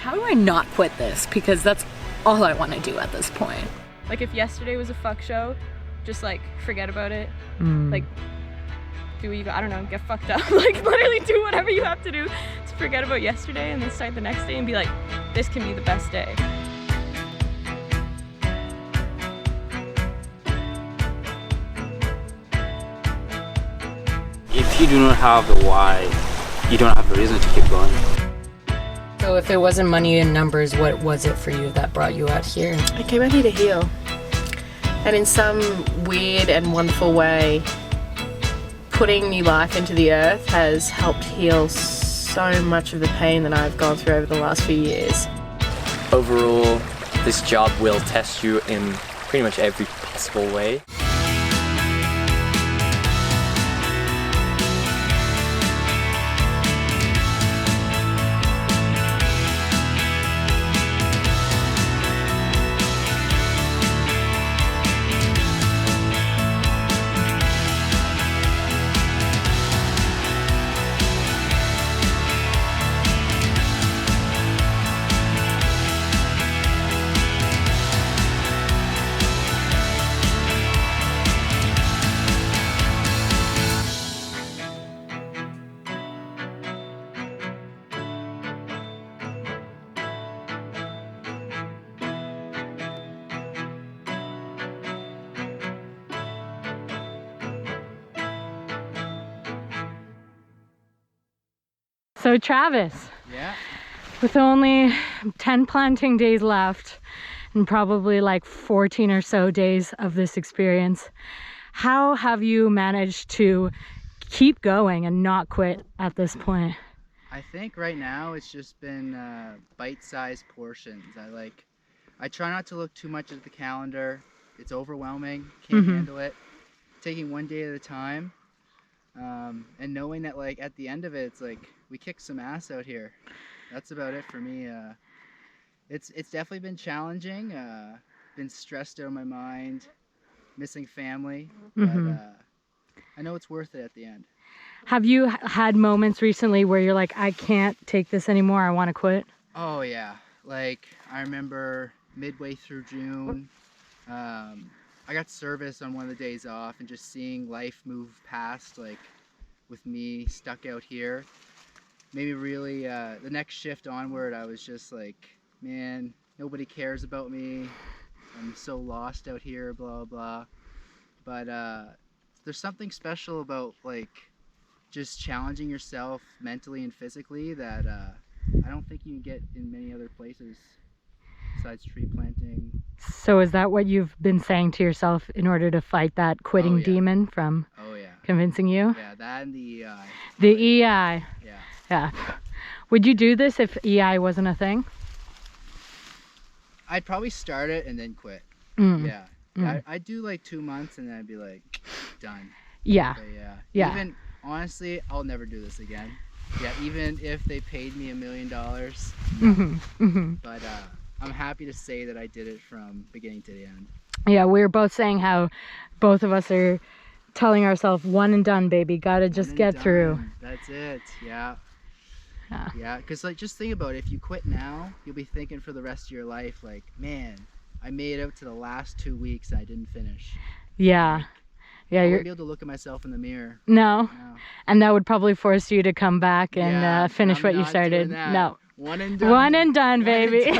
how do I not quit this? Because that's all I want to do at this point. Like if yesterday was a fuck show, just like forget about it. Like do what you got, I don't know, get fucked up. Like literally do whatever you have to do to forget about yesterday and then start the next day and be like, this can be the best day. If you do not have the why, you don't have a reason to keep going. So if it wasn't money and numbers, what was it for you that brought you out here? I came out here to heal. And in some weird and wonderful way, putting new life into the earth has helped heal so much of the pain that I've gone through over the last few years. Overall, this job will test you in pretty much every possible way. So Travis, with only 10 planting days left and probably like 14 or so days of this experience, how have you managed to keep going and not quit at this point? I think right now it's just been bite-sized portions. I try not to look too much at the calendar. It's overwhelming, can't handle it. Taking one day at a time, and knowing that like at the end of it, it's like we kicked some ass out here. That's about it for me. It's definitely been challenging. Been stressed out of my mind, missing family, but I know it's worth it at the end. Have you had moments recently where you're like, I can't take this anymore, I want to quit? Oh yeah, like I remember midway through June, I got service on one of the days off, and just seeing life move past, like with me stuck out here, maybe really the next shift onward, I was just like, man, nobody cares about me, I'm so lost out here, blah blah. But there's something special about like just challenging yourself mentally and physically that I don't think you can get in many other places besides tree planting. So is that what you've been saying to yourself in order to fight that quitting demon from convincing you? Yeah, that and the EI. The EI. Yeah. Would you do this if EI wasn't a thing? I'd probably start it and then quit. I'd do like 2 months and then I'd be like, done. Yeah. Even honestly, I'll never do this again. Yeah, even if they paid me $1 million. But I'm happy to say that I did it from beginning to the end. Yeah, we were both saying how both of us are telling ourselves, one and done, baby. Gotta just get through. That's it. Yeah. Yeah, because like just think about it. If you quit now, you'll be thinking for the rest of your life, like, man, I made it out to the last 2 weeks and I didn't finish. Yeah. Yeah, I won't be able to look at myself in the mirror. No. And that would probably force you to come back and finish what you started. No. One and done. One and done, baby.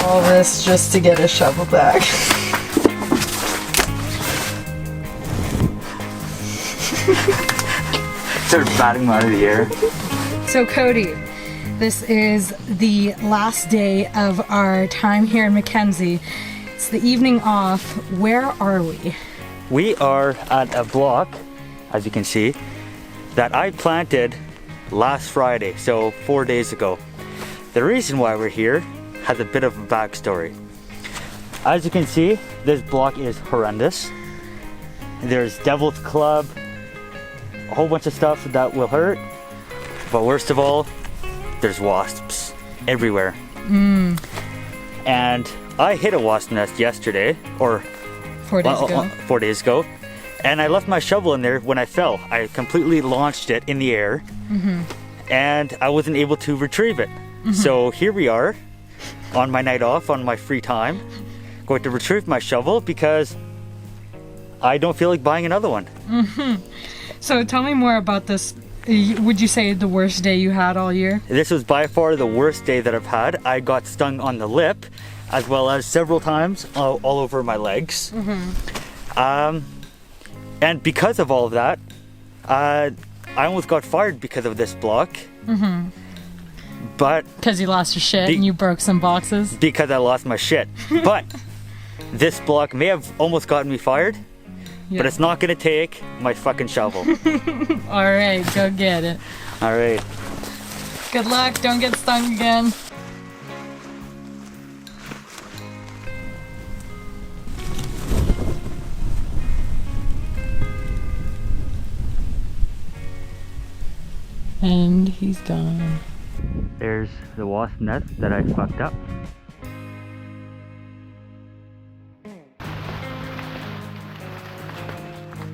All this just to get a shovel back. Start batting them out of the air. So Cody, this is the last day of our time here in Mackenzie. It's the evening off. Where are we? We are at a block, as you can see, that I planted last Friday, so 4 days ago. The reason why we're here has a bit of a backstory. As you can see, this block is horrendous. There's Devil's Club, a whole bunch of stuff that will hurt, but worst of all, there's wasps everywhere. And I hit a wasp nest yesterday, or 4 days ago. 4 days ago. And I left my shovel in there when I fell. I completely launched it in the air, and I wasn't able to retrieve it. So here we are on my night off, on my free time, going to retrieve my shovel because I don't feel like buying another one. So tell me more about this. Would you say the worst day you had all year? This was by far the worst day that I've had. I got stung on the lip, as well as several times all over my legs. And because of all of that, I almost got fired because of this block. But Because you lost your shit and you broke some boxes? because I lost my shit. But this block may have almost gotten me fired, but it's not gonna take my fucking shovel. All right, go get it. All right. Good luck, don't get stung again. And he's gone. There's the wasp nest that I fucked up.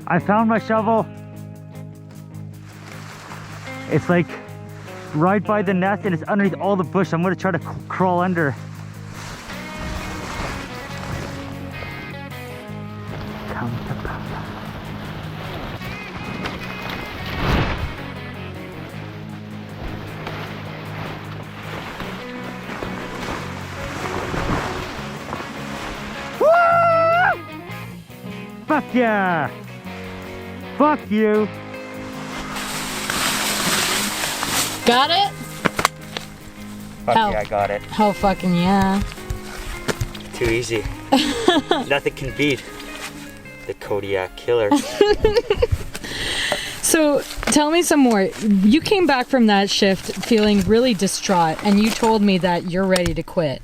I found my shovel. It's like right by the nest and it's underneath all the bush. I'm gonna try to crawl under. Come to Papa. Fuck yeah! Fuck you! Got it? Fuck How? yeah, I got it. Oh, fucking yeah. Too easy. Nothing can beat the Kodiak killer. So tell me some more. You came back from that shift feeling really distraught, and you told me that you're ready to quit.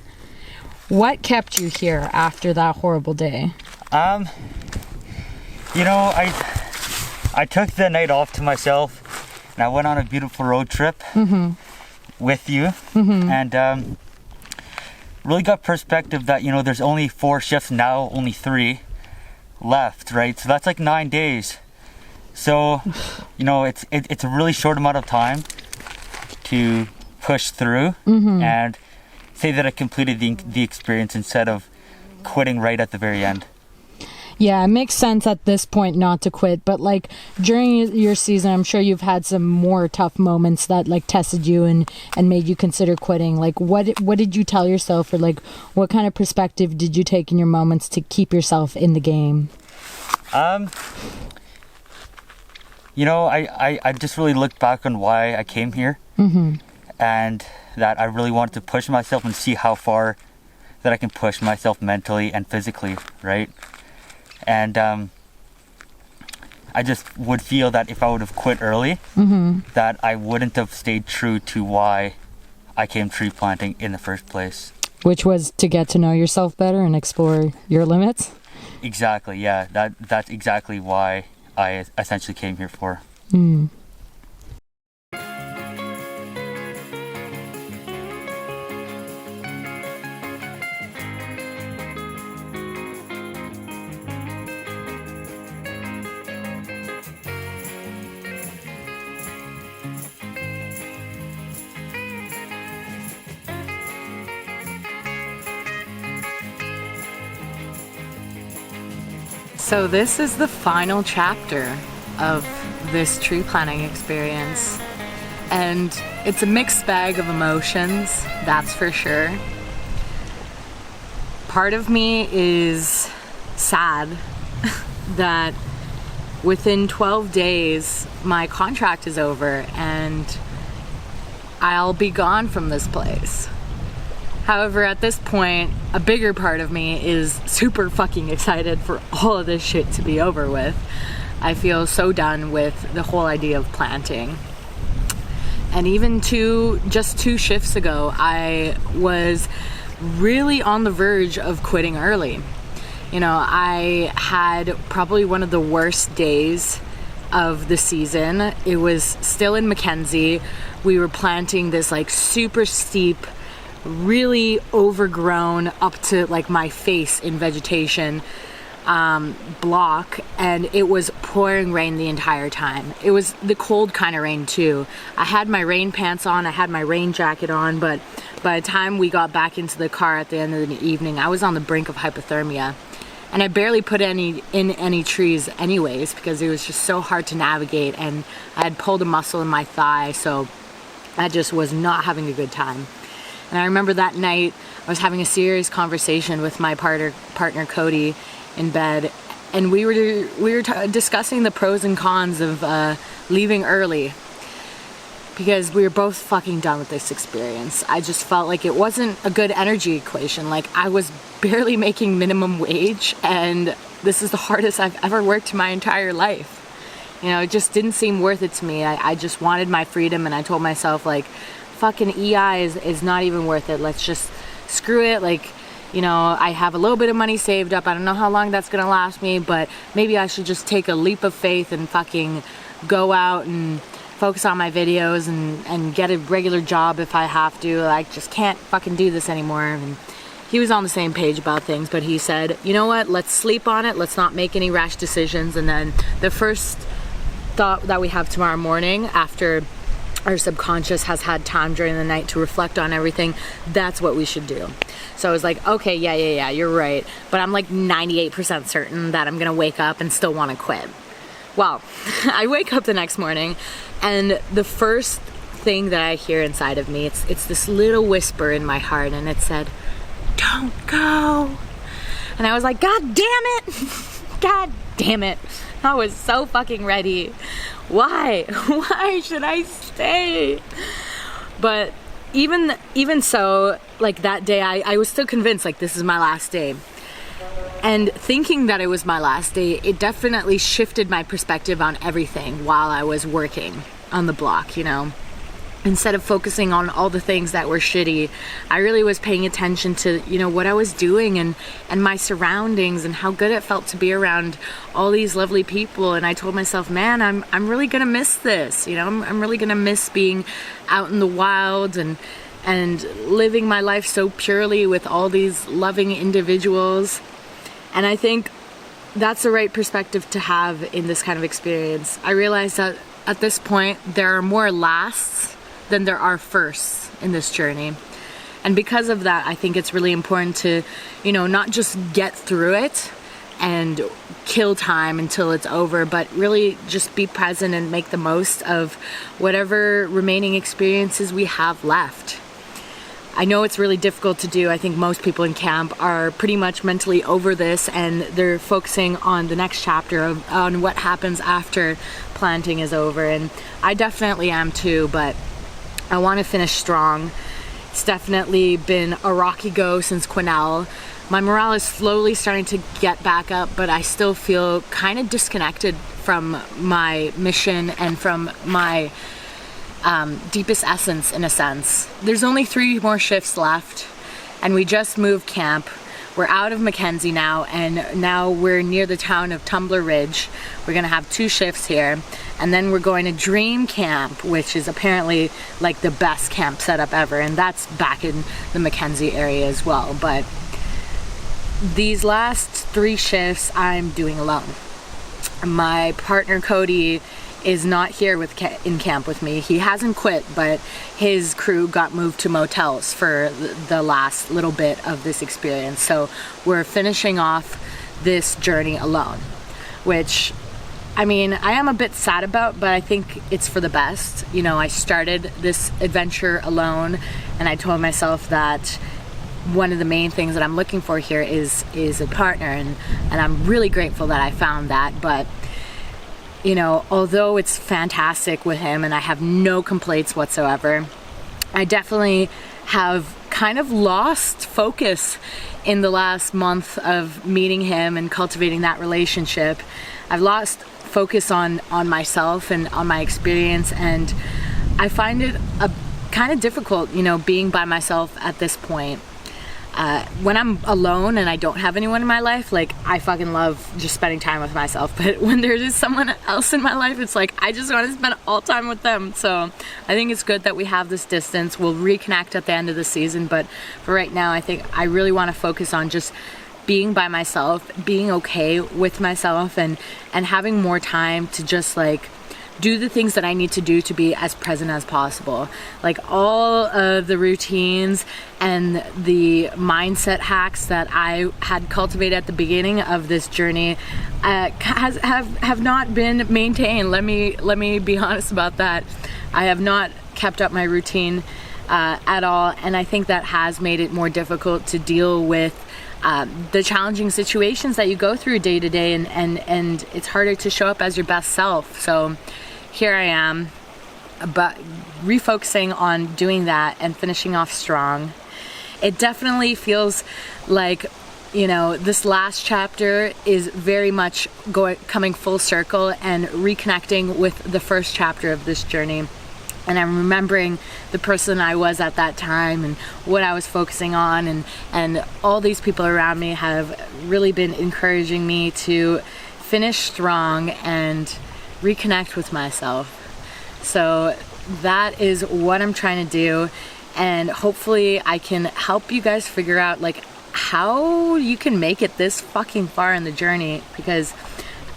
What kept you here after that horrible day? You know, I took the night off to myself, and I went on a beautiful road trip with you, and really got perspective that, you know, there's only 4 shifts now, only 3 left, right? So that's like 9 days. So, you know, it's a really short amount of time to push through and say that I completed the experience instead of quitting right at the very end. Yeah, it makes sense at this point not to quit, but like during your season, I'm sure you've had some more tough moments that like tested you and made you consider quitting. Like what did you tell yourself, or like what kind of perspective did you take in your moments to keep yourself in the game? You know, I just really looked back on why I came here, and that I really wanted to push myself and see how far that I can push myself mentally and physically, right? And I just would feel that if I would have quit early, that I wouldn't have stayed true to why I came tree planting in the first place. Which was to get to know yourself better and explore your limits? Exactly, yeah. That's exactly why I essentially came here for. So this is the final chapter of this tree planting experience, and it's a mixed bag of emotions, that's for sure. Part of me is sad that within 12 days my contract is over and I'll be gone from this place. However, at this point, a bigger part of me is super fucking excited for all of this shit to be over with. I feel so done with the whole idea of planting. And even just 2 shifts ago, I was really on the verge of quitting early. You know, I had probably one of the worst days of the season. It was still in Mackenzie. We were planting this like super steep really overgrown up to like my face in vegetation block, and it was pouring rain the entire time. It was the cold kind of rain too. I had my rain pants on, I had my rain jacket on, but by the time we got back into the car at the end of the evening, I was on the brink of hypothermia. And I barely put in any trees anyways, because it was just so hard to navigate, and I had pulled a muscle in my thigh, so I just was not having a good time. And I remember that night I was having a serious conversation with my partner Cody in bed, and we were discussing the pros and cons of leaving early, because we were both fucking done with this experience. I just felt like it wasn't a good energy equation. Like, I was barely making minimum wage, and this is the hardest I've ever worked in my entire life. You know, it just didn't seem worth it to me. I just wanted my freedom, and I told myself, like, fucking EI is not even worth it. Let's just screw it. Like, you know, I have a little bit of money saved up. I don't know how long that's gonna last me, but maybe I should just take a leap of faith and fucking go out and focus on my videos and get a regular job if I have to. I just can't fucking do this anymore. And he was on the same page about things, but he said, you know what, let's sleep on it. Let's not make any rash decisions. And then the first thought that we have tomorrow morning, after our subconscious has had time during the night to reflect on everything, that's what we should do. So I was like, okay, yeah, you're right. But I'm like 98% certain that I'm gonna wake up and still wanna quit. Well, I wake up the next morning, and the first thing that I hear inside of me, it's this little whisper in my heart, and it said, don't go. And I was like, God damn it. God damn it. I was so fucking ready. Why? Why should I stay? But even so, like that day, I was still convinced, like, this is my last day. And thinking that it was my last day, it definitely shifted my perspective on everything while I was working on the block, you know. Instead of focusing on all the things that were shitty, I really was paying attention to, you know, what I was doing and my surroundings and how good it felt to be around all these lovely people. And I told myself, man, I'm really gonna miss this, you know. I'm really gonna miss being out in the wild and living my life so purely with all these loving individuals. And I think that's the right perspective to have in this kind of experience. I realized that at this point, there are more lasts than there are firsts in this journey. And because of that, I think it's really important to, you know, not just get through it and kill time until it's over, but really just be present and make the most of whatever remaining experiences we have left. I know it's really difficult to do. I think most people in camp are pretty much mentally over this, and they're focusing on the next chapter on what happens after planting is over. And I definitely am too, but I want to finish strong. It's definitely been a rocky go since Quesnel. My morale is slowly starting to get back up, but I still feel kind of disconnected from my mission and from my deepest essence, in a sense. There's only 3 more shifts left, and we just moved camp. We're out of Mackenzie now, and now we're near the town of Tumbler Ridge. We're gonna have 2 shifts here, and then we're going to Dream Camp, which is apparently like the best camp setup ever, and that's back in the Mackenzie area as well. But these last 3 shifts I'm doing alone. My partner Cody is not here in camp with me. He hasn't quit, but his crew got moved to motels for the last little bit of this experience. So we're finishing off this journey alone, which, I mean, I am a bit sad about, but I think it's for the best. You know, I started this adventure alone, and I told myself that one of the main things that I'm looking for here is a partner, and I'm really grateful that I found that. But you know, although it's fantastic with him and I have no complaints whatsoever, I definitely have kind of lost focus in the last month of meeting him and cultivating that relationship. I've lost focus on myself and on my experience, and I find it a kind of difficult, you know, being by myself at this point. when I'm alone and I don't have anyone in my life, like I fucking love just spending time with myself. But when there's someone else in my life, it's like I just want to spend all time with them. So I think it's good that we have this distance. We'll reconnect at the end of the season, but for right now, I think I really want to focus on just being by myself, being okay with myself, and having more time to just like do the things that I need to do to be as present as possible. Like all of the routines and the mindset hacks that I had cultivated at the beginning of this journey have not been maintained. Let me be honest about that. I have not kept up my routine at all, and I think that has made it more difficult to deal with the challenging situations that you go through day to day, and it's harder to show up as your best self. So here I am, but refocusing on doing that and finishing off strong. It definitely feels like, you know, this last chapter is very much coming full circle and reconnecting with the first chapter of this journey. And I'm remembering the person I was at that time and what I was focusing on, and all these people around me have really been encouraging me to finish strong and reconnect with myself. So that is what I'm trying to do, and hopefully I can help you guys figure out like how you can make it this fucking far in the journey, because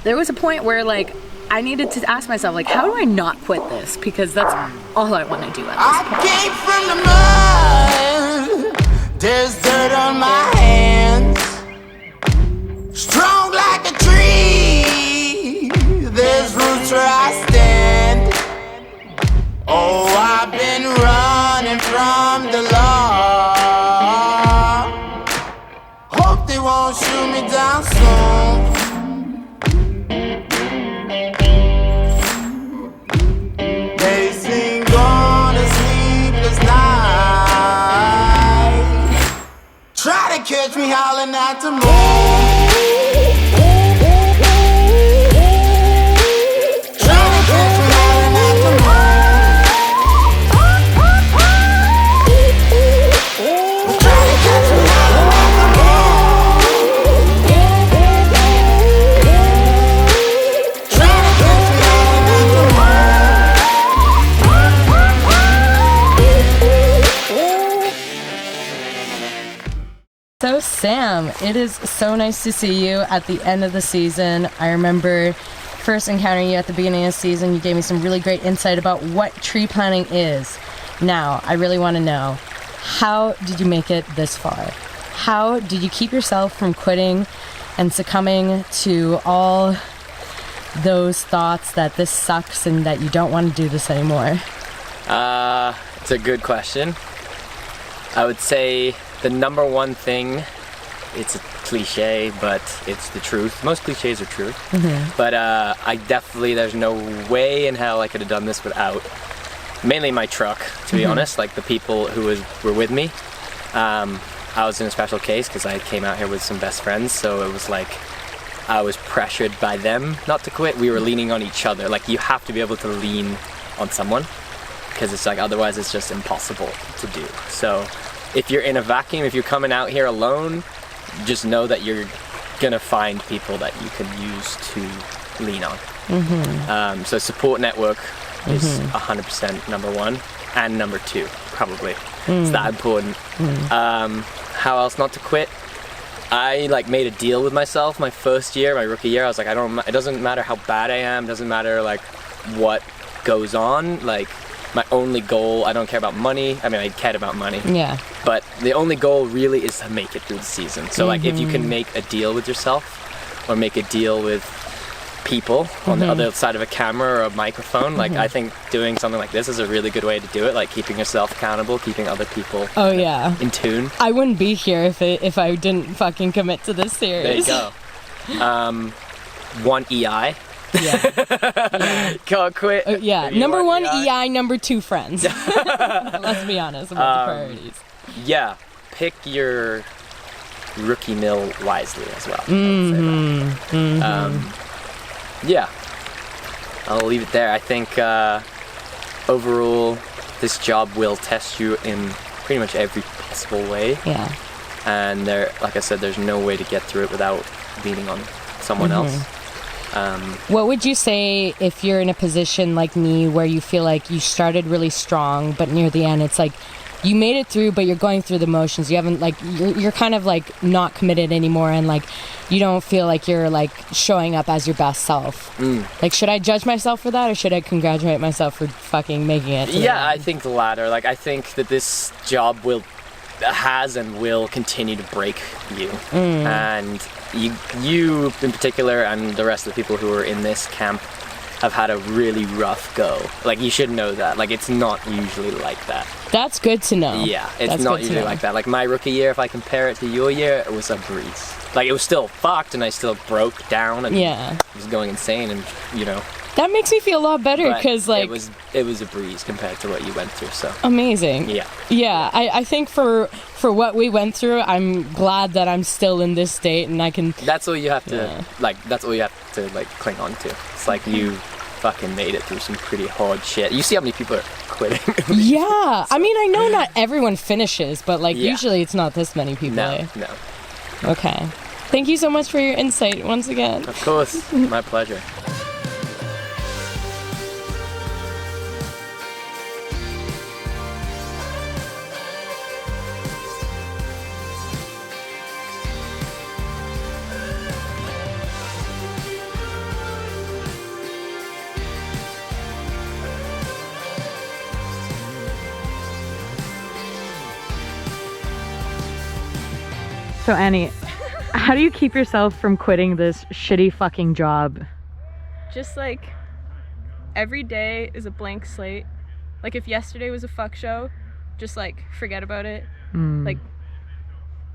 there was a point where like I needed to ask myself, like, how do I not quit this? Because that's all I want to do at this point. I came from the mud. There's dirt on my hands. Strong like a tree. There's roots where I stand. Oh, I've been running from the law. Hope they won't shoot me down soon. Try to catch me howling at the moon. Try to catch me howling at the moon. Try to catch me howling at the moon. Try to catch me howling at the moon. So Sam, it is so nice to see you at the end of the season. I remember first encountering you at the beginning of the season. You gave me some really great insight about what tree planting is. Now, I really want to know, how did you make it this far? How did you keep yourself from quitting and succumbing to all those thoughts that this sucks and that you don't want to do this anymore? It's a good question. I would say the number one thing, it's a cliche, but it's the truth. Most cliches are true. Mm-hmm. But I definitely, there's no way in hell I could have done this without mainly my truck, to be honest. Like the people who were with me. I was in a special case because I came out here with some best friends, so it was like I was pressured by them not to quit. We were leaning on each other. Like you have to be able to lean on someone, because it's like otherwise it's just impossible to do. So if you're in a vacuum, if you're coming out here alone, just know that you're gonna find people that you can use to lean on. Mm-hmm. So support network is 100% number one, and number two, probably. It's that important. How else not to quit? I like made a deal with myself my first year, my rookie year. I was like, it doesn't matter how bad I am, doesn't matter like what goes on, like my only goal, I don't care about money. I mean, I cared about money. Yeah. But the only goal really is to make it through the season. So like if you can make a deal with yourself or make a deal with people on the other side of a camera or a microphone, like I think doing something like this is a really good way to do it, like keeping yourself accountable, keeping other people in tune. I wouldn't be here if I didn't fucking commit to this series. There you go. One EI. Yeah. Can't quit. Number one EI, number two friends. Let's be honest about the priorities. Yeah, pick your rookie mill wisely as well. Yeah, I'll leave it there. I think overall this job will test you in pretty much every possible way. Yeah. and like I said, there's no way to get through it without leaning on someone else. What would you say if you're in a position like me where you feel like you started really strong, but near the end it's like you made it through, but you're going through the motions. You haven't, like, you're kind of like not committed anymore, and like you don't feel like you're like showing up as your best self. Like, should I judge myself for that, or should I congratulate myself for fucking making it? Yeah, I think the latter. Like, I think that this job has and will continue to break you, and you in particular, and the rest of the people who are in this camp have had a really rough go. Like, you should know that. Like, it's not usually like that. That's good to know. Yeah, it's not usually like that. Like, my rookie year, if I compare it to your year, it was a breeze. Like, it was still fucked, and I still broke down and was going insane, and you know. That makes me feel a lot better, because like it was a breeze compared to what you went through. So amazing. Yeah. I think for what we went through, I'm glad that I'm still in this state, and I can. That's all you have to That's all you have to like cling on to. It's like you fucking made it through some pretty hard shit. You see how many people are quitting. Yeah, I mean, I know not everyone finishes, but like usually it's not this many people. No. Okay. Thank you so much for your insight once again. Of course, my pleasure. So Annie, how do you keep yourself from quitting this shitty fucking job? Just like every day is a blank slate. Like, if yesterday was a fuck show, just like forget about it. Like,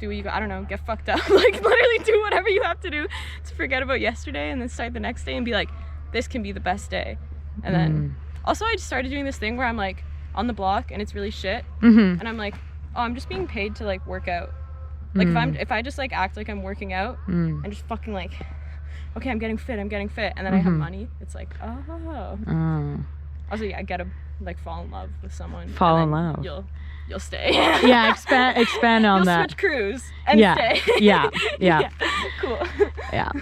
do what you got, I don't know, get fucked up. Like, literally do whatever you have to do to forget about yesterday, and then start the next day and be like, this can be the best day. And then also I just started doing this thing where I'm like on the block and it's really shit, and I'm like, oh, I'm just being paid to like work out. Like, if I just like act like I'm working out and just fucking like, okay, I'm getting fit, and then I have money, it's like, oh. Also, yeah, I gotta like fall in love with someone. Fall in love. You'll stay. Yeah, expand on that. You'll switch crews and stay. Yeah. Cool. Yeah.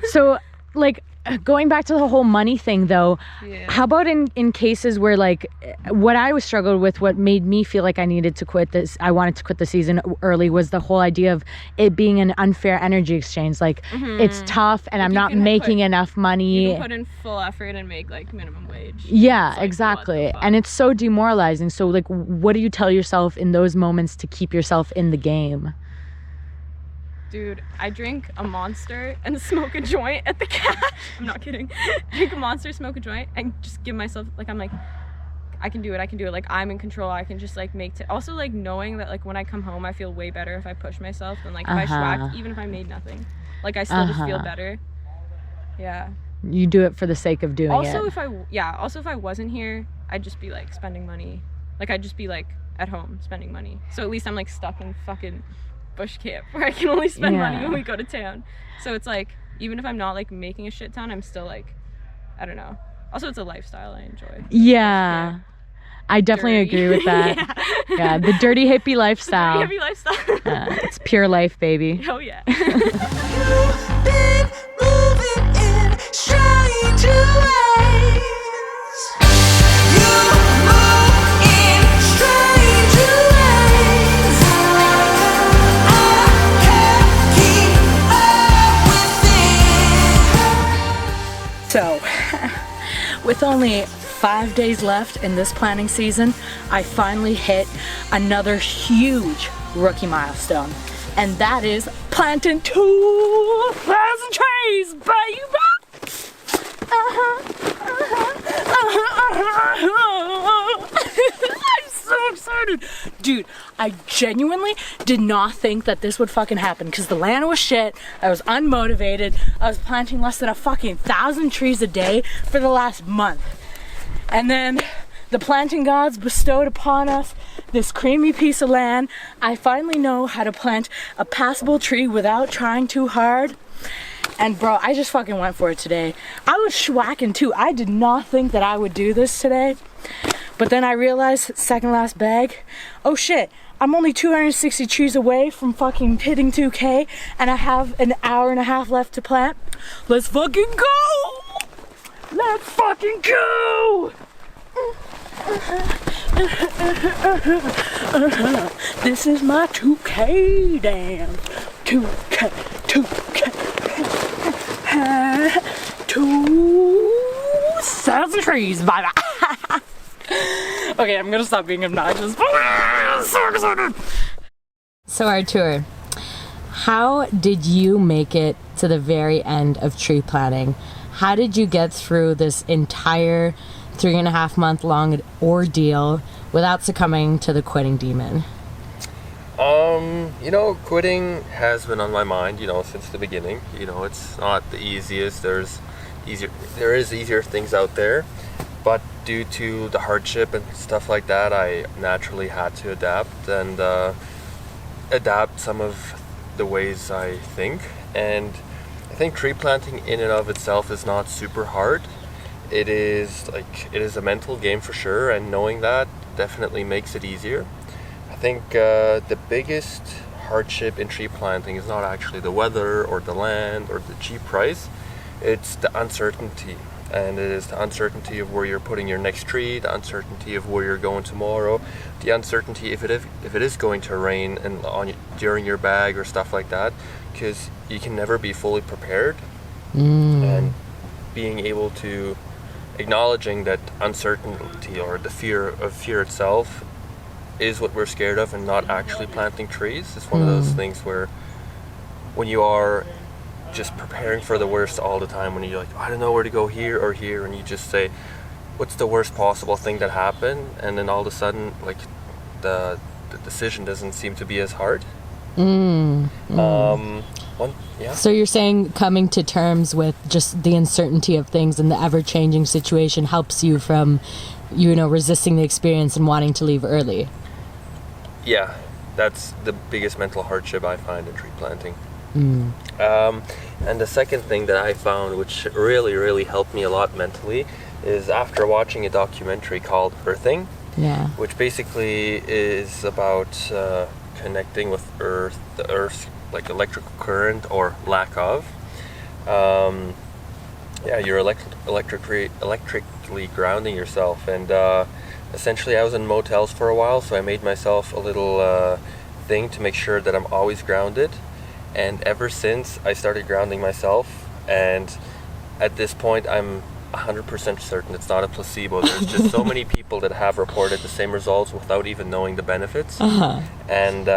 So, like, going back to the whole money thing though, how about in cases where, like, what I was struggled with, what made me feel like I wanted to quit the season early, was the whole idea of it being an unfair energy exchange. Like, it's tough and I'm not making enough money. You can put in full effort and make like minimum wage. Yeah, like, exactly. And it's so demoralizing. So like, what do you tell yourself in those moments to keep yourself in the game? Dude, I drink a Monster and smoke a joint at the cash. I'm not kidding. Drink a Monster, smoke a joint, and just give myself, like, I'm like, I can do it. Like, I'm in control. I can just like make also like knowing that like when I come home I feel way better if I push myself than like if I schwacked, even if I made nothing. Like, I still just feel better. Yeah. You do it for the sake of doing it. Also, if I wasn't here, I'd just be like spending money. Like, I'd just be like at home spending money. So at least I'm like stuck in fucking bush camp where I can only spend money when we go to town. So it's like, even if I'm not like making a shit ton, I'm still like, I don't know. Also, it's a lifestyle I enjoy. Yeah. I definitely agree with that. Yeah, the dirty hippie lifestyle. The dirty hippie lifestyle. It's pure life, baby. Oh yeah. You've been moving in strange ways. You move in strange ways. I can't keep up with it. So, with only 5 days left in this planting season, I finally hit another huge rookie milestone, and that is planting 2,000 trees, baby! I'm so excited! Dude, I genuinely did not think that this would fucking happen, because the land was shit, I was unmotivated, I was planting less than a fucking 1,000 trees a day for the last month. And then the planting gods bestowed upon us this creamy piece of land. I finally know how to plant a passable tree without trying too hard. And bro, I just fucking went for it today. I was schwacking too. I did not think that I would do this today. But then I realized, second last bag, oh shit, I'm only 260 trees away from fucking hitting 2K, and I have an hour and a half left to plant. Let's fucking go! Let's fucking go! This is my 2K dance. 2K, 2K. 2,000 trees, bye bye. Okay, I'm gonna stop being obnoxious. So excited. So our tour. How did you make it to the very end of tree planting? How did you get through this entire 3.5 month long ordeal without succumbing to the quitting demon? Quitting has been on my mind, since the beginning. It's not the easiest. There is easier things out there, but due to the hardship and stuff like that, I naturally had to adapt some of the ways I think. And I think tree planting in and of itself is not super hard. It is a mental game for sure, and knowing that definitely makes it easier. I think the biggest hardship in tree planting is not actually the weather or the land or the cheap price. It's the uncertainty, and it is the uncertainty of where you're putting your next tree, the uncertainty of where you're going tomorrow, the uncertainty if it is going to rain and during your bag or stuff like that, because you can never be fully prepared. And being able to acknowledging that uncertainty or the fear itself is what we're scared of, and not actually planting trees. It's one of those things where when you are just preparing for the worst all the time, when you're like, I don't know where to go here or here, and you just say, what's the worst possible thing that happened? And then all of a sudden, like, the decision doesn't seem to be as hard. So you're saying coming to terms with just the uncertainty of things and the ever-changing situation helps you from, resisting the experience and wanting to leave early. Yeah, that's the biggest mental hardship I find in tree planting. And the second thing that I found, which really, really helped me a lot mentally, is after watching a documentary called Earthing, which basically is about connecting with the Earth's like electrical current or lack of. You're electrically grounding yourself, and essentially I was in motels for a while, so I made myself a little thing to make sure that I'm always grounded. And ever since, I started grounding myself, and at this point I'm 100% certain it's not a placebo. There's just so many people that have reported the same results without even knowing the benefits. And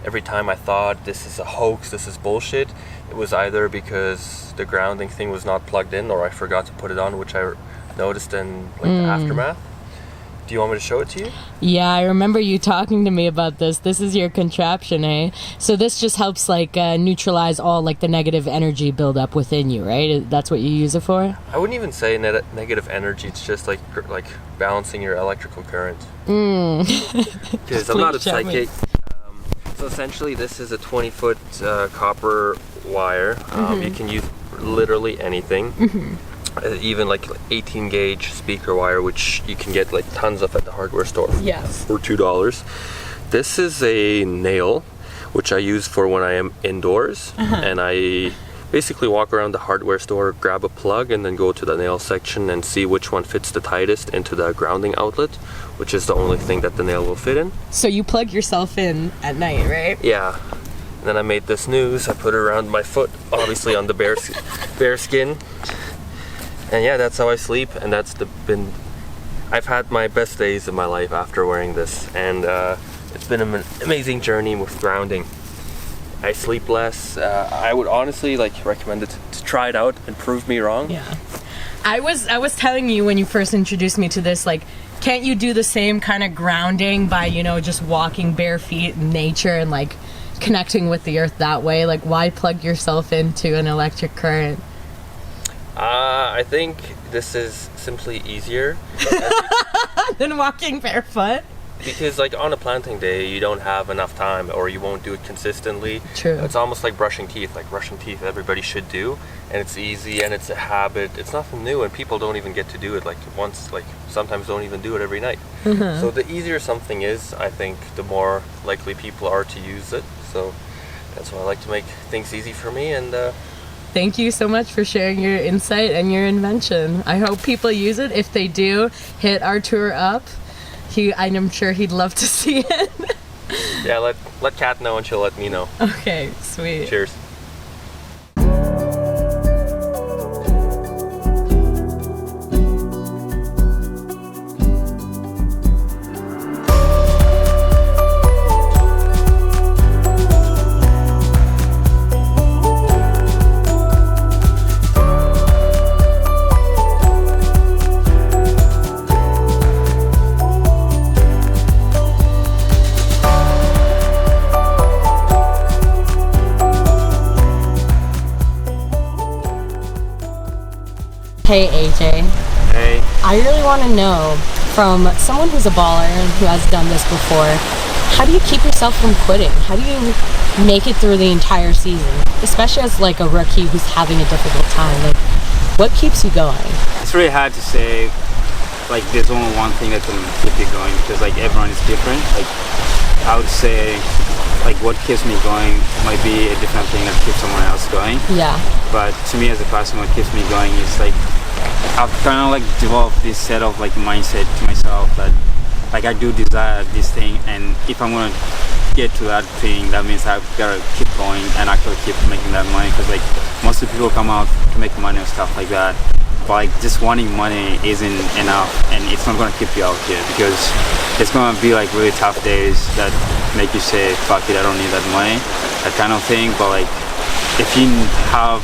every time I thought this is a hoax, this is bullshit, it was either because the grounding thing was not plugged in or I forgot to put it on, which I noticed in the aftermath. Do you want me to show it to you? Yeah, I remember you talking to me about this. This is your contraption, eh? So this just helps neutralize all the negative energy buildup within you, right? That's what you use it for? I wouldn't even say negative energy. It's just like balancing your electrical current. Because I'm not a psychic. So essentially this is a 20-foot copper wire. You can use literally anything. Even 18 gauge speaker wire, which you can get tons of at the hardware store for $2. This is a nail which I use for when I am indoors, and I basically walk around the hardware store, grab a plug, and then go to the nail section and see which one fits the tightest into the grounding outlet, which is the only thing that the nail will fit in. So you plug yourself in at night, right? Yeah. And then I made this noose. I put it around my foot, obviously on the bare skin. And yeah, that's how I sleep, and I've had my best days of my life after wearing this, and it's been an amazing journey with grounding. I sleep less. I would honestly recommend it to try it out and prove me wrong. Yeah. I was telling you when you first introduced me to this, can't you do the same kind of grounding by, just walking bare feet in nature and connecting with the earth that way? Why plug yourself into an electric current? I think this is simply easier than walking barefoot. because like on a planting day, you don't have enough time, or you won't do it consistently. True. It's almost like brushing teeth. Like brushing teeth, everybody should do, and it's easy and it's a habit. It's nothing new, and people don't even get to do it like once. Like sometimes don't even do it every night. So the easier something is, I think, the more likely people are to use it. So that's why I like to make things easy for me. And Thank you so much for sharing your insight and your invention. I hope people use it. If they do, hit Artur up. I'm sure he'd love to see it. yeah, let Kat know and she'll let me know. Okay, sweet. Cheers. Hey AJ. Hey. I really want to know, from someone who's a baller and who has done this before, how do you keep yourself from quitting? How do you make it through the entire season? Especially as like a rookie who's having a difficult time. Like, what keeps you going? It's really hard to say, like there's only one thing that can keep you going, because like everyone is different. Like I would say, like what keeps me going might be a different thing that keeps someone else going. Yeah. But to me as a person, what keeps me going is like, I've kind of like developed this set of like mindset to myself that like I do desire this thing, and if I'm gonna get to that thing, that means I've gotta keep going and actually keep making that money, because like most of the people come out to make money and stuff like that, but like just wanting money isn't enough, and it's not gonna keep you out here, because it's gonna be like really tough days that make you say fuck it, I don't need that money, that kind of thing. But like if you have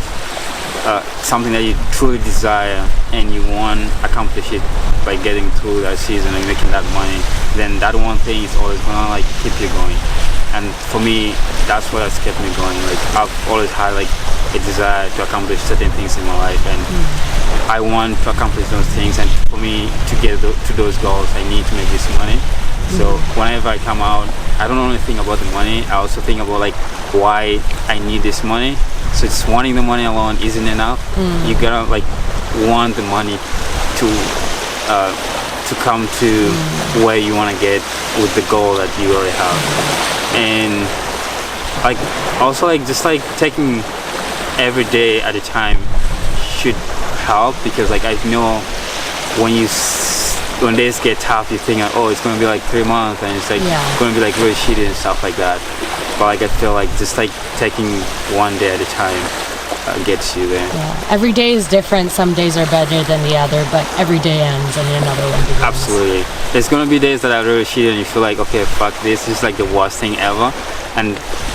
something that you truly desire and you want to accomplish it by getting through that season and making that money, then that one thing is always gonna like keep you going. And for me, that's what has kept me going. Like I've always had like a desire to accomplish certain things in my life, and I want to accomplish those things, and for me to get to those goals, I need to make this money. So whenever I come out, I don't only think about the money, I also think about like why I need this money. So just wanting the money alone isn't enough. You gotta like want the money to come to where you want to get with the goal that you already have. And like also like just like taking every day at a time should help, because like I know when days get tough, you think, oh, it's gonna be like 3 months, and it's like gonna be like really shitty and stuff like that. But like I feel like just like taking one day at a time gets you there. Yeah. Every day is different. Some days are better than the other, but every day ends and another one begins. Absolutely. There's gonna be days that are really shitty, and you feel like, okay, fuck this is like the worst thing ever.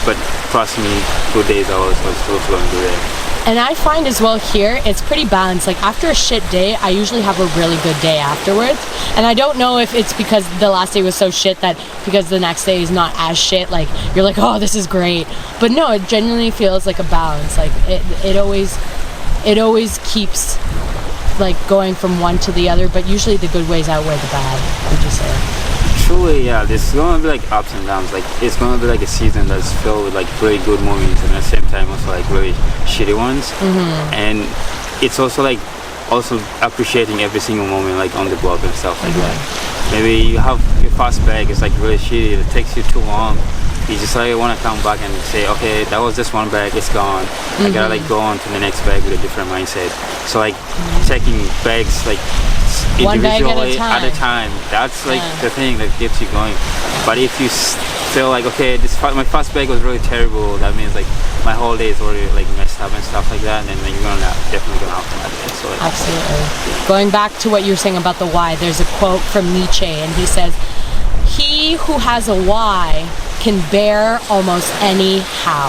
But trust me, good days are always still going to be there. And I find as well here, it's pretty balanced. Like after a shit day, I usually have a really good day afterwards. And I don't know if it's because the last day was so shit that because the next day is not as shit, like you're like, oh, this is great. But no, it genuinely feels like a balance. Like it always keeps like going from one to the other, but usually the good ways outweigh the bad, would you say? Truly, yeah, there's gonna be like ups and downs. Like it's gonna be like a season that's filled with like really good moments, and at the same time also like really shitty ones. And it's also like appreciating every single moment like on the block and stuff like that. Maybe you have your first bag, it's like really shitty, it takes you too long. You just like want to come back and say, okay, that was just one bag, it's gone. I gotta like go on to the next bag with a different mindset. So like taking bags like individually at a time, that's like the thing that keeps you going. But if you feel like, okay, my first bag was really terrible, that means like my whole day is already like messed up and stuff like that, and then you're definitely gonna optimize it. So like, absolutely. Going back to what you were saying about the why, there's a quote from Nietzsche, and he says, "He who has a why can bear almost any how."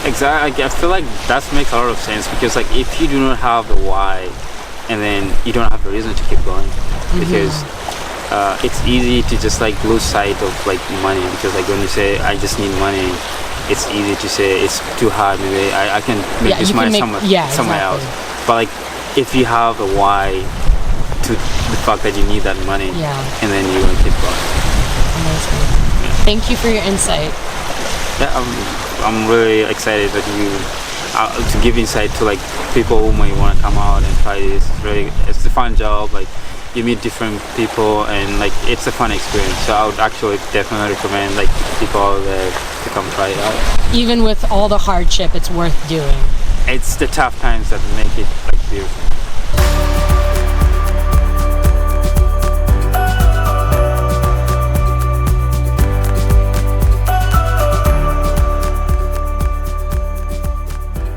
Exactly. I feel like that makes a lot of sense, because like if you do not have the why, and then you don't have a reason to keep going, because it's easy to just like lose sight of like money, because like when you say I just need money, it's easy to say it's too hard, maybe I can make this money somewhere else. But like if you have a why to the fact that you need that money, and then you're gonna keep going. Amazing. Thank you for your insight. Yeah, I'm really excited that you to give insight to like people who might want to come out and try this. It's a fun job. Like you meet different people and like it's a fun experience. So I would actually definitely recommend like people out there to come try it out. Even with all the hardship, it's worth doing. It's the tough times that make it like beautiful.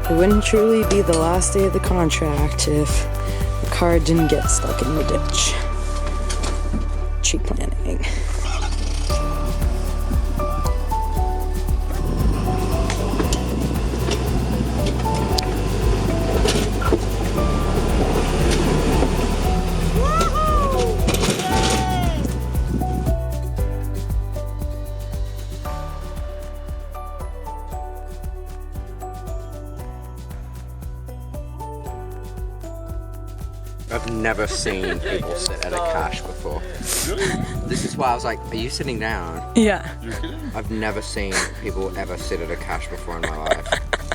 It wouldn't truly be the last day of the contract if the car didn't get stuck in the ditch. Tree planting. I've never seen people sit at a cache before. This is why I was like, are you sitting down? Yeah. You're kidding? I've never seen people ever sit at a cache before in my life.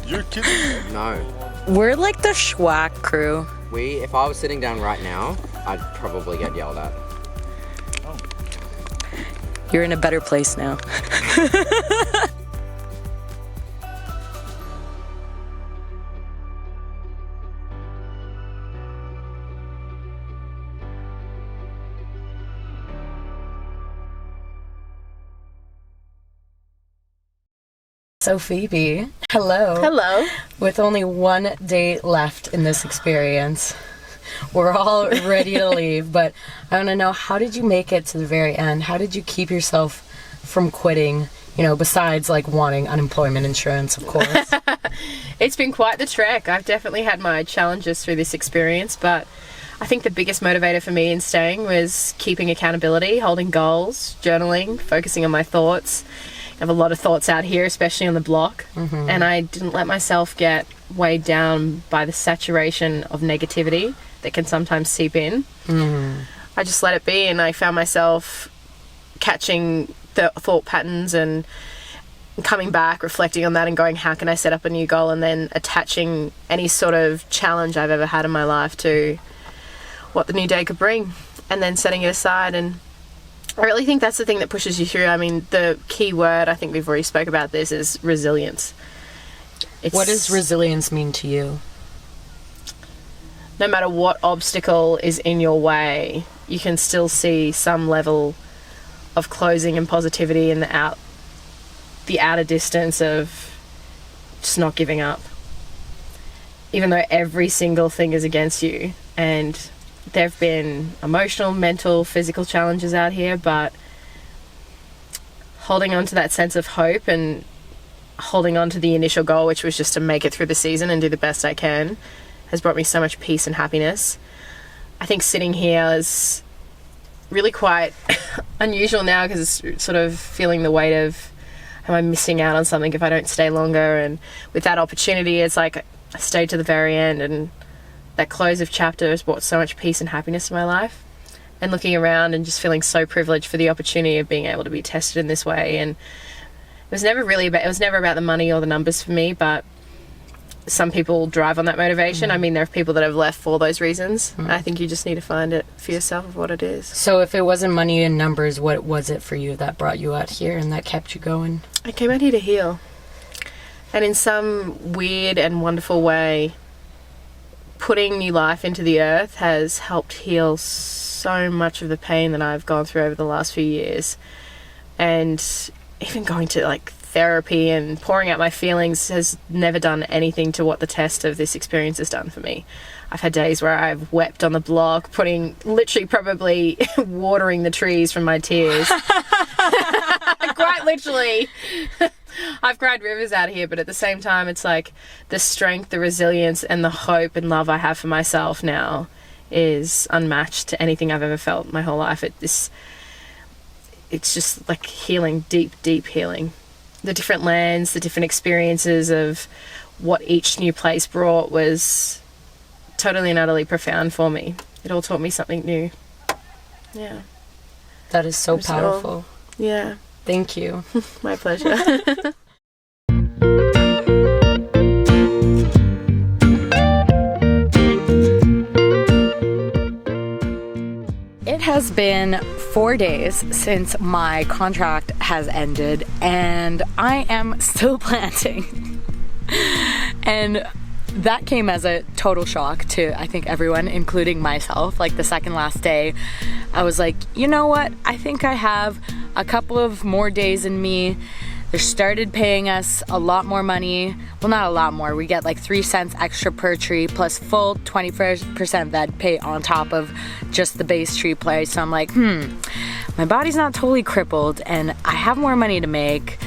You're kidding? No. We're like the schwack crew. If I was sitting down right now, I'd probably get yelled at. You're in a better place now. So Phoebe, hello. Hello. With only 1 day left in this experience, we're all ready to leave, but I want to know, how did you make it to the very end? How did you keep yourself from quitting, you know, besides like wanting unemployment insurance, of course? It's been quite the trek. I've definitely had my challenges through this experience, but I think the biggest motivator for me in staying was keeping accountability, holding goals, journaling, focusing on my thoughts. I have a lot of thoughts out here, especially on the block, and I didn't let myself get weighed down by the saturation of negativity that can sometimes seep in. I just let it be, and I found myself catching the thought patterns and coming back, reflecting on that and going, how can I set up a new goal, and then attaching any sort of challenge I've ever had in my life to what the new day could bring, and then setting it aside. And I really think that's the thing that pushes you through. I mean, the key word, I think we've already spoke about this, is resilience. What does resilience mean to you? No matter what obstacle is in your way, you can still see some level of closing and positivity in the outer distance of just not giving up. Even though every single thing is against you, and there have been emotional, mental, physical challenges out here, but holding on to that sense of hope and holding on to the initial goal, which was just to make it through the season and do the best I can, has brought me so much peace and happiness. I think sitting here is really quite unusual now, because it's sort of feeling the weight of, am I missing out on something if I don't stay longer? And with that opportunity, it's like I stayed to the very end, and that close of chapter has brought so much peace and happiness to my life. And looking around and just feeling so privileged for the opportunity of being able to be tested in this way. And it was never about the money or the numbers for me, but some people drive on that motivation. I mean, there are people that have left for those reasons. I think you just need to find it for yourself of what it is. So if it wasn't money and numbers, what was it for you that brought you out here and that kept you going? I came out here to heal. And in some weird and wonderful way, putting new life into the earth has helped heal so much of the pain that I've gone through over the last few years. And even going to like therapy and pouring out my feelings has never done anything to what the test of this experience has done for me. I've had days where I've wept on the block, literally probably watering the trees from my tears. Quite literally. I've cried rivers out here, but at the same time, it's like the strength, the resilience, and the hope and love I have for myself now is unmatched to anything I've ever felt my whole life. It's just like healing, deep, deep healing. The different lands, the different experiences of what each new place brought was totally and utterly profound for me. It all taught me something new. Yeah. That is so powerful. Yeah. Thank you. My pleasure. It has been 4 days since my contract has ended and I am still planting. And that came as a total shock to I think everyone, including myself. Like the second last day, I was like, you know what? I think I have a couple of more days in me. They started paying us a lot more money. Well, not a lot more. We get like 3 cents extra per tree plus full 20% that pay on top of just the base tree price. So I'm like, my body's not totally crippled and I have more money to make.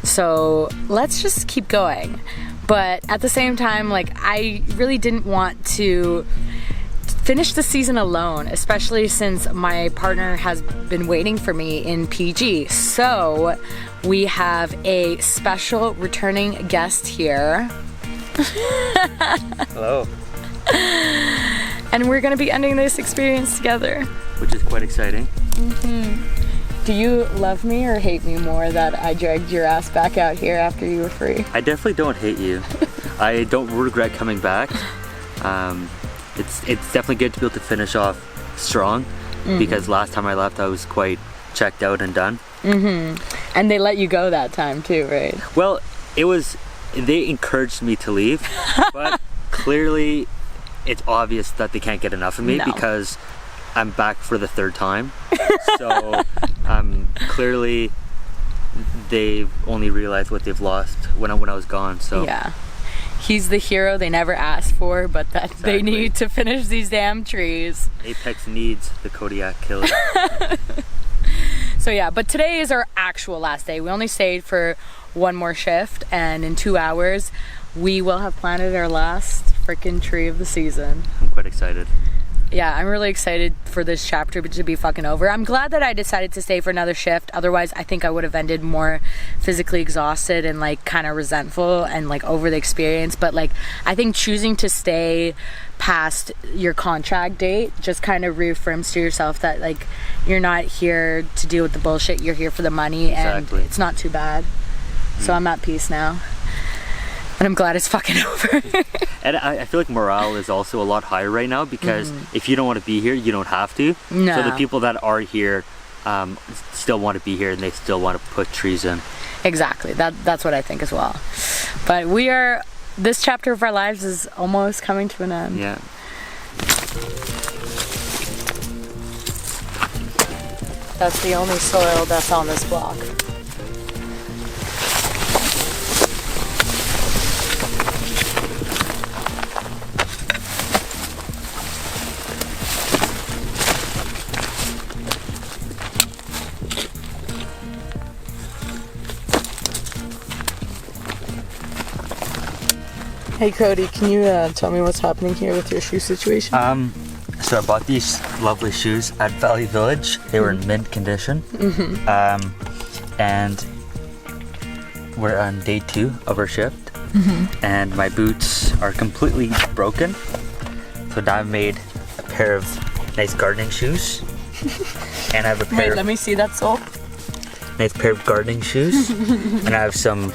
So let's just keep going. But at the same time, like I really didn't want to finish the season alone, especially since my partner has been waiting for me in PG. So we have a special returning guest here. Hello. And we're gonna be ending this experience together. Which is quite exciting. Do you love me or hate me more that I dragged your ass back out here after you were free? I definitely don't hate you. I don't regret coming back. It's definitely good to be able to finish off strong because last time I left I was quite checked out and done. And they let you go that time too, right? Well, they encouraged me to leave, but clearly it's obvious that they can't get enough of me because I'm back for the 3rd time. So clearly they've only realized what they've lost when I was gone. So yeah. He's the hero they never asked for, but that they need to finish these damn trees. Apex needs the Kodiak killer. So yeah, but today is our actual last day. We only stayed for 1 more shift, and in 2 hours, we will have planted our last freaking tree of the season. I'm quite excited. Yeah, I'm really excited for this chapter to be fucking over. I'm glad that I decided to stay for another shift. Otherwise, I think I would have ended more physically exhausted and like kind of resentful and like over the experience. But like, I think choosing to stay past your contract date just kind of reaffirms to yourself that like, you're not here to deal with the bullshit. You're here for the money and it's not too bad. So I'm at peace now. And I'm glad it's fucking over. And I feel like morale is also a lot higher right now because if you don't want to be here, you don't have to. No. So the people that are here still want to be here and they still want to put trees in. Exactly. That's what I think as well. But this chapter of our lives is almost coming to an end. Yeah. That's the only soil that's on this block. Hey Cody, can you tell me what's happening here with your shoe situation? So I bought these lovely shoes at Valley Village. They were in mint condition. And we're on day 2 of our shift. And my boots are completely broken. So now I've made a pair of nice gardening shoes. And I have a pair Wait, let me see that sole. Nice pair of gardening shoes. And I have some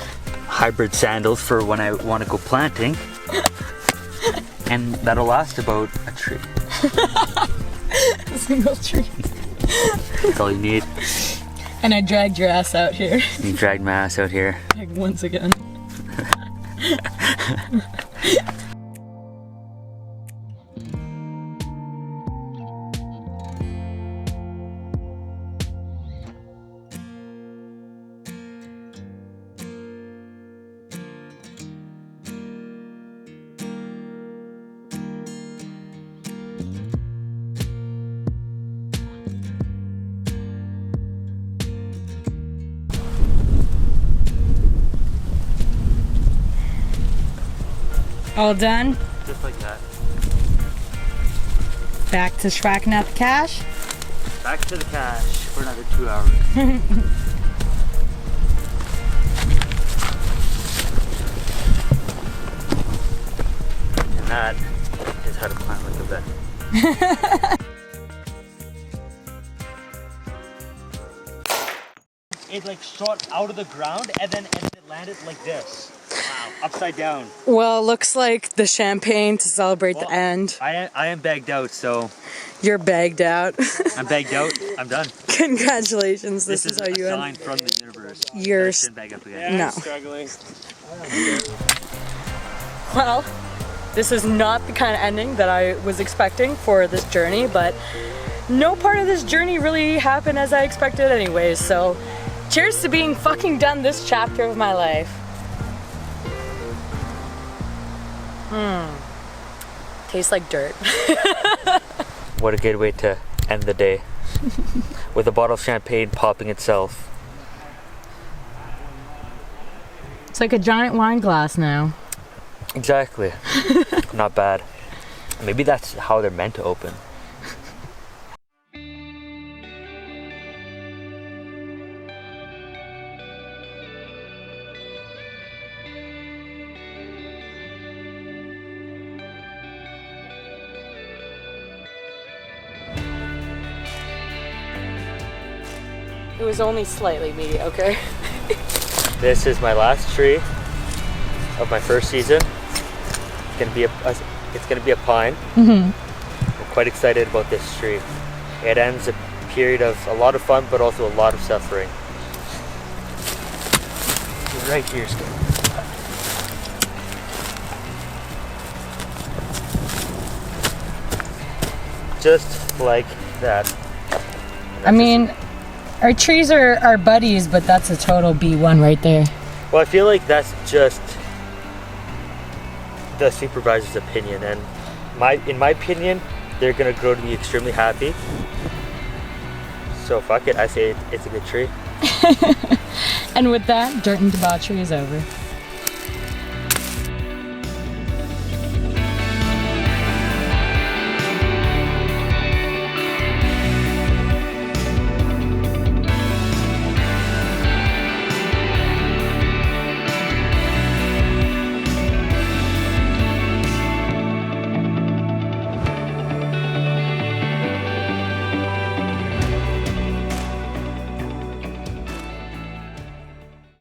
hybrid sandals for when I want to go planting. And that'll last about a tree. A single tree. That's all you need. And I dragged your ass out here. You dragged my ass out here. Like once again. All done? Just like that. Back to shracking out the cash? Back to the cash for another 2 hours. And that is how to plant like a vet. it like shot out of the ground and then it landed like this. Wow, upside down. Well, looks like the champagne to celebrate the end. I am bagged out, so. You're bagged out. I'm bagged out. I'm done. Congratulations. This is how you a end. sign from the universe. You're bag up again. no. Struggling. Well, this is not the kind of ending that I was expecting for this journey, but no part of this journey really happened as I expected anyways, so cheers to being fucking done this chapter of my life. Tastes like dirt. What a good way to end the day. With a bottle of champagne popping itself. It's like a giant wine glass now. Exactly. Not bad. Maybe that's how they're meant to open. It was only slightly mediocre. This is my last tree of my first season. It's gonna be a pine. I'm quite excited about this tree. It ends a period of a lot of fun, but also a lot of suffering. Right here, Skip. Just like that. I mean, our trees are our buddies, but that's a total B1 right there. Well, I feel like that's just the supervisor's opinion, and in my opinion, they're gonna grow to be extremely happy. So fuck it, I say it's a good tree. And with that, Dirt and Debauchery is over.